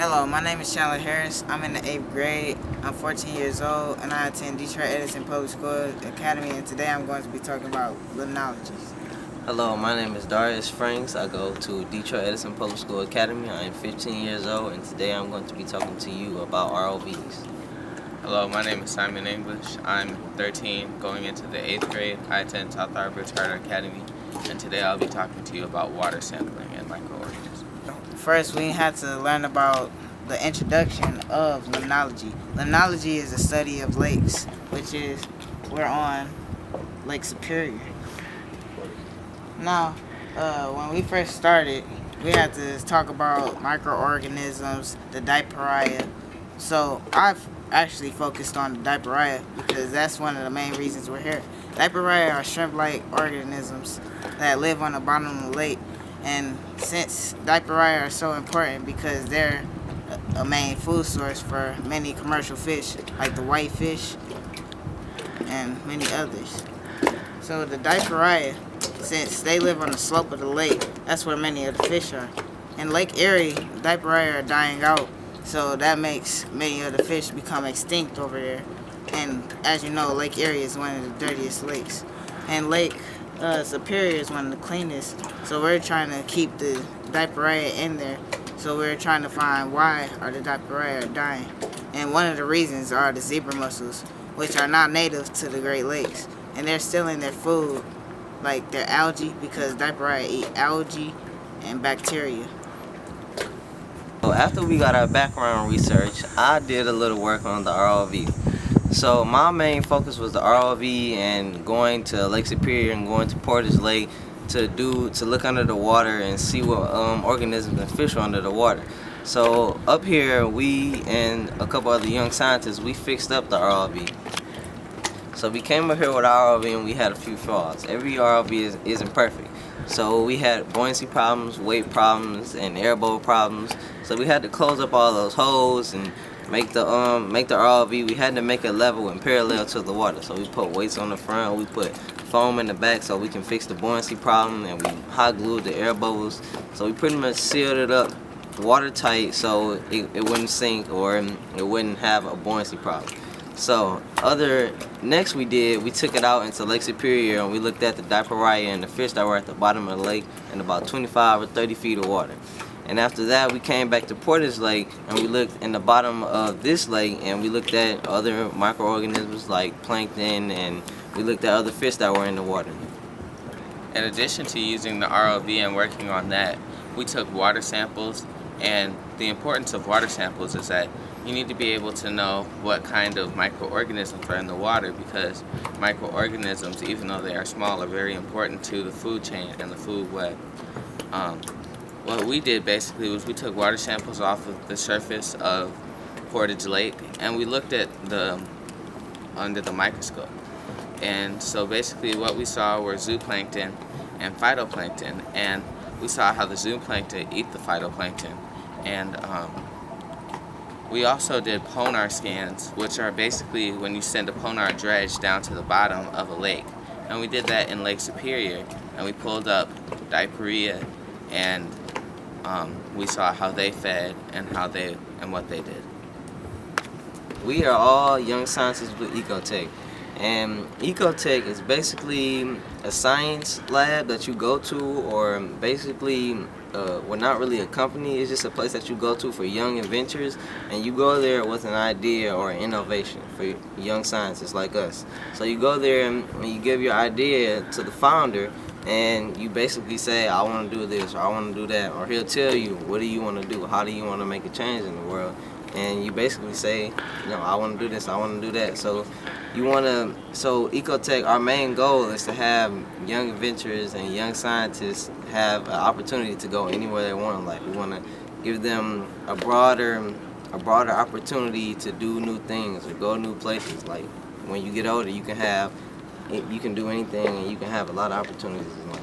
Hello, my name is Chandler Harris. I'm in the 8th grade. I'm 14 years old, and I attend Detroit Edison Public School Academy, and today I'm going to be talking about limnologies. Hello, my name is Darius Franks. I go to Detroit Edison Public School Academy. I am 15 years old, and today I'm going to be talking to you about ROVs. Hello, my name is Simon English. I'm 13, going into the 8th grade. I attend South Arbor Charter Academy, and today I'll be talking to you about water sampling and microorganisms. First, we had to learn about the introduction of limnology. Limnology is a study of lakes, we're on Lake Superior. Now, when we first started, we had to talk about microorganisms, the diaperia. So I've actually focused on the diaperia because that's one of the main reasons we're here. Diaperia are shrimp-like organisms that live on the bottom of the lake. And since diaperia are so important because they're a main food source for many commercial fish like the whitefish and many others. So the diaperia, since they live on the slope of the lake, that's where many of the fish are. In Lake Erie, diaperia are dying out, so that makes many of the fish become extinct over there. And as you know, Lake Erie is one of the dirtiest lakes. And Lake Superior is one of the cleanest, so we're trying to keep the diaperia in there. So we're trying to find why are the diaperia dying. And one of the reasons are the zebra mussels, which are not native to the Great Lakes. And they're still in their food, like their algae, because diaperia eat algae and bacteria. So after we got our background research, I did a little work on the ROV. So my main focus was the ROV and going to Lake Superior and going to Portage Lake to look under the water and see what organisms and fish are under the water. So up here, we and a couple other young scientists, we fixed up the ROV. So we came up here with our ROV and we had a few flaws. Every ROV isn't perfect. So we had buoyancy problems, weight problems, and airboat problems. So we had to close up all those holes and make the ROV. We had to make it level and parallel to the water. So we put weights on the front, we put foam in the back so we can fix the buoyancy problem, and we hot glued the air bubbles. So we pretty much sealed it up watertight so it wouldn't sink or it wouldn't have a buoyancy problem. So next we took it out into Lake Superior and we looked at the diaperia and the fish that were at the bottom of the lake in about 25 or 30 feet of water. And after that, we came back to Portage Lake and we looked in the bottom of this lake and we looked at other microorganisms like plankton, and we looked at other fish that were in the water. In addition to using the ROV and working on that, we took water samples, and the importance of water samples is that you need to be able to know what kind of microorganisms are in the water, because microorganisms, even though they are small, are very important to the food chain and the food web. What we did basically was we took water samples off of the surface of Portage Lake and we looked at under the microscope. And so basically what we saw were zooplankton and phytoplankton, and we saw how the zooplankton eat the phytoplankton. And we also did ponar scans, which are basically when you send a ponar dredge down to the bottom of a lake. And we did that in Lake Superior, and we pulled up diaperia, and we saw how they fed and what they did. We are all young scientists with Ecotek. And Ecotek is basically a science lab that you go to, or basically, well, not really a company, it's just a place that you go to for young inventors, and you go there with an idea or an innovation for young scientists like us. So you go there and you give your idea to the founder, and you basically say, I want to do this, or I want to do that, or he'll tell you, what do you want to do, how do you want to make a change in the world, and you basically say, I want to do this, I want to do that. So Ecotek, our main goal is to have young inventors and young scientists have an opportunity to go anywhere they want in life. We want to give them a broader opportunity to do new things or go new places. Like when you get older, you can do anything and you can have a lot of opportunities in life.